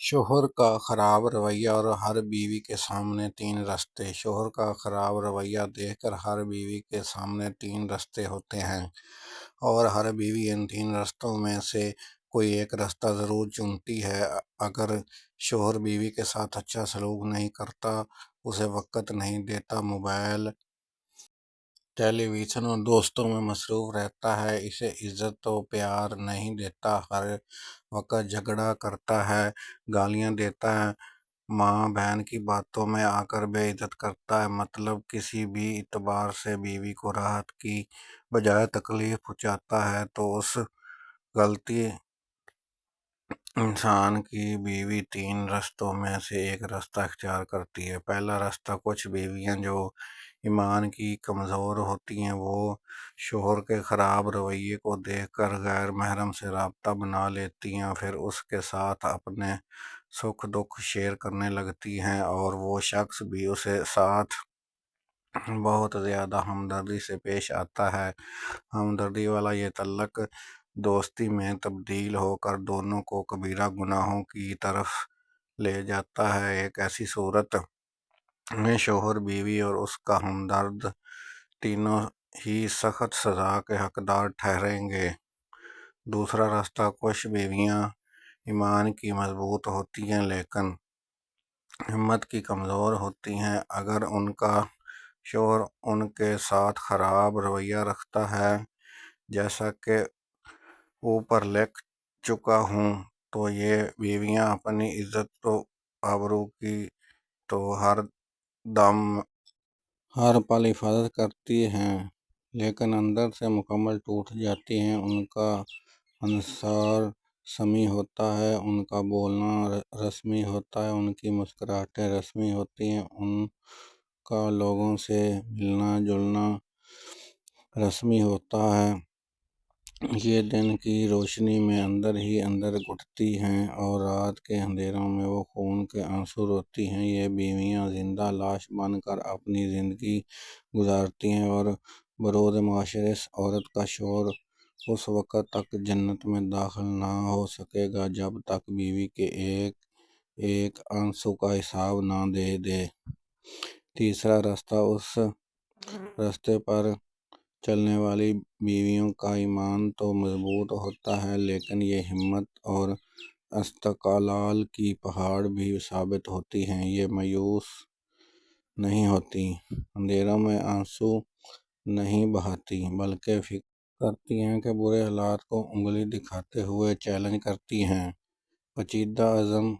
شوہر کا خراب رویہ اور ہر بیوی کے سامنے تین رستے۔ شوہر کا خراب رویہ دیکھ کر ہر بیوی کے سامنے تین رستے ہوتے ہیں اور ہر بیوی ان تین رستوں میں سے کوئی ایک رستہ ضرور چنتی ہے۔ اگر شوہر بیوی کے ساتھ اچھا سلوک نہیں کرتا، اسے وقت نہیں دیتا، موبائل، ٹیلی ویژن اور دوستوں میں مصروف رہتا ہے، اسے عزت و پیار نہیں دیتا، ہر وقت جھگڑا کرتا ہے، گالیاں دیتا ہے، ماں بہن کی باتوں میں آ کر بے عزت کرتا ہے، مطلب کسی بھی اعتبار سے بیوی کو راحت کی بجائے تکلیف پہنچاتا ہے، تو اس غلطی انسان کی بیوی تین رستوں میں سے ایک راستہ اختیار کرتی ہے۔ پہلا راستہ، کچھ بیویاں جو ایمان کی کمزور ہوتی ہیں وہ شوہر کے خراب رویے کو دیکھ کر غیر محرم سے رابطہ بنا لیتی ہیں، پھر اس کے ساتھ اپنے سکھ دکھ شیئر کرنے لگتی ہیں اور وہ شخص بھی اس کے ساتھ بہت زیادہ ہمدردی سے پیش آتا ہے۔ ہمدردی والا یہ تعلق دوستی میں تبدیل ہو کر دونوں کو کبیرہ گناہوں کی طرف لے جاتا ہے۔ ایک ایسی صورت میں شوہر، بیوی اور اس کا ہمدرد تینوں ہی سخت سزا کے حقدار ٹھہریں گے۔ دوسرا راستہ، کچھ بیویاں ایمان کی مضبوط ہوتی ہیں لیکن ہمت کی کمزور ہوتی ہیں۔ اگر ان کا شوہر ان کے ساتھ خراب رویہ رکھتا ہے، جیسا کہ اوپر لکھ چکا ہوں، تو یہ بیویاں اپنی عزت و آبرو کی تو ہر دم ہر پل حفاظت کرتی ہیں لیکن اندر سے مکمل ٹوٹ جاتی ہیں۔ ان کا انصار سمیع ہوتا ہے، ان کا بولنا رسمی ہوتا ہے، ان کی مسکراہٹیں رسمی ہوتی ہیں، ان کا لوگوں سے ملنا جلنا رسمی ہوتا ہے۔ یہ دن کی روشنی میں اندر ہی اندر گھٹتی ہیں اور رات کے اندھیروں میں وہ خون کے آنسو روتی ہیں۔ یہ بیویاں زندہ لاش بن کر اپنی زندگی گزارتی ہیں اور بروز معاشر اس عورت کا شوہر اس وقت تک جنت میں داخل نہ ہو سکے گا جب تک بیوی کے ایک ایک آنسو کا حساب نہ دے دے۔ تیسرا راستہ، اس راستے پر چلنے والی بیویوں کا ایمان تو مضبوط ہوتا ہے لیکن یہ ہمت اور استقلال کی پہاڑ بھی ثابت ہوتی ہیں۔ یہ مایوس نہیں ہوتی، اندھیروں میں آنسو نہیں بہاتی، بلکہ فکر کرتی ہیں کہ برے حالات کو انگلی دکھاتے ہوئے چیلنج کرتی ہیں، پیچیدہ عزم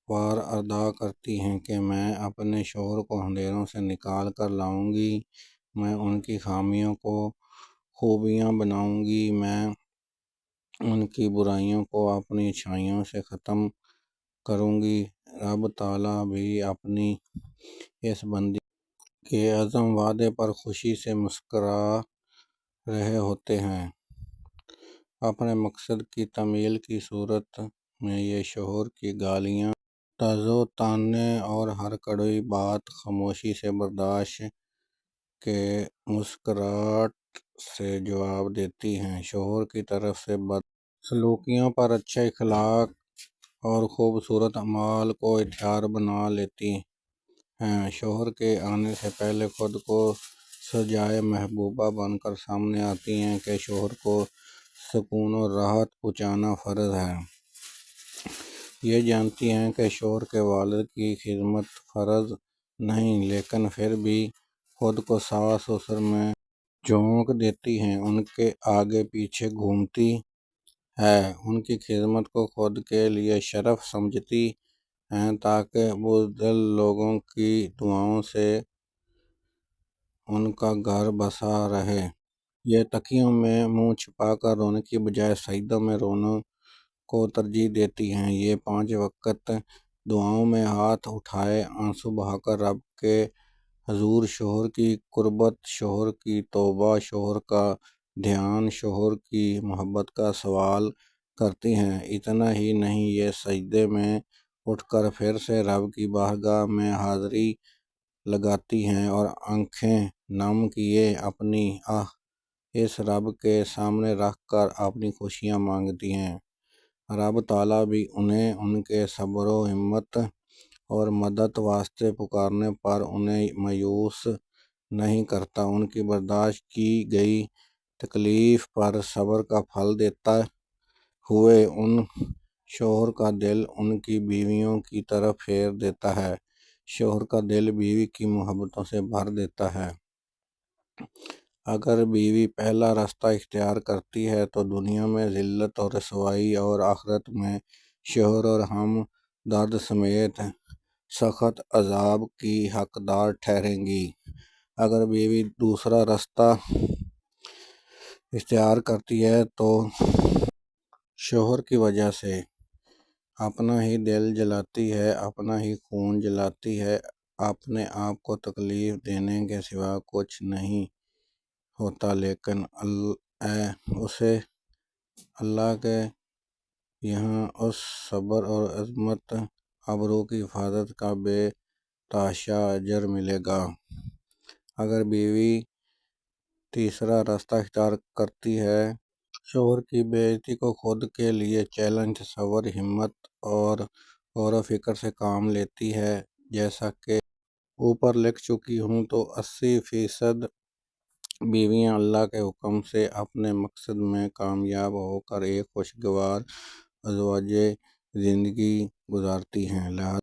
وار ادا کرتی ہیں کہ میں اپنے شوہر کو اندھیروں سے نکال کر لاؤں گی، میں ان کی خامیوں کو خوبیاں بناؤں گی، میں ان کی برائیوں کو اپنی اچھائیوں سے ختم کروں گی۔ رب تعالیٰ بھی اپنی اس بندی کے عزم وعدے پر خوشی سے مسکرا رہے ہوتے ہیں۔ اپنے مقصد کی تکمیل کی صورت میں یہ شوہر کی گالیاں، طرز و طعنے اور ہر کڑوی بات خاموشی سے برداشت کے مسکراہٹ سے جواب دیتی ہیں۔ شوہر کی طرف سے بد سلوکیوں پر اچھے اخلاق اور خوبصورت اعمال کو ہتھیار بنا لیتی ہیں۔ شوہر کے آنے سے پہلے خود کو سجائے محبوبہ بن کر سامنے آتی ہیں کہ شوہر کو سکون و راحت پہنچانا فرض ہے۔ یہ جانتی ہیں کہ شوہر کے والد کی خدمت فرض نہیں، لیکن پھر بھی خود کو ساس سسر میں جھونک دیتی ہیں، ان کے آگے پیچھے گھومتی ہیں، ان کی خدمت کو خود کے لیے شرف سمجھتی ہیں تاکہ بزدل لوگوں کی دعاؤں سے ان کا گھر بسا رہے۔ یہ تکیوں میں منہ چھپا کر رونے کی بجائے سجدوں میں رونے کو ترجیح دیتی ہیں۔ یہ 5 وقت دعاؤں میں ہاتھ اٹھائے آنسو بہا کر رب کے حضور شوہر کی قربت، شوہر کی توبہ، شوہر کا دھیان، شوہر کی محبت کا سوال کرتی ہیں۔ اتنا ہی نہیں، یہ سجدے میں اٹھ کر پھر سے رب کی بارگاہ میں حاضری لگاتی ہیں اور آنکھیں نم کیے اپنی آہ اس رب کے سامنے رکھ کر اپنی خوشیاں مانگتی ہیں۔ رب تعالیٰ بھی انہیں ان کے صبر و ہمت اور مدد واسطے پکارنے پر انہیں مایوس نہیں کرتا، ان کی برداشت کی گئی تکلیف پر صبر کا پھل دیتے ہوئے ان شوہر کا دل ان کی بیویوں کی طرف پھیر دیتا ہے، شوہر کا دل بیوی کی محبتوں سے بھر دیتا ہے۔ اگر بیوی پہلا راستہ اختیار کرتی ہے تو دنیا میں ذلت اور رسوائی اور آخرت میں شوہر اور ہم درد سمیت سخت عذاب کی حقدار ٹھہرے گی۔ اگر بیوی دوسرا راستہ اختیار کرتی ہے تو شوہر کی وجہ سے اپنا ہی دل جلاتی ہے، اپنا ہی خون جلاتی ہے، اپنے آپ کو تکلیف دینے کے سوا کچھ نہیں ہوتا، لیکن اسے اللہ کے یہاں اس صبر اور عظمت آبرو کی حفاظت کا بے تحاشا اجر ملے گا۔ اگر بیوی تیسرا راستہ اختیار کرتی ہے، شوہر کی بے عزتی کو خود کے لیے چیلنج تصور ہمت اور غور و فکر سے کام لیتی ہے، جیسا کہ اوپر لکھ چکی ہوں، تو 80% بیویاں اللہ کے حکم سے اپنے مقصد میں کامیاب ہو کر ایک خوشگوار ازدواجی زندگی گزارتی ہیں۔ لہٰذا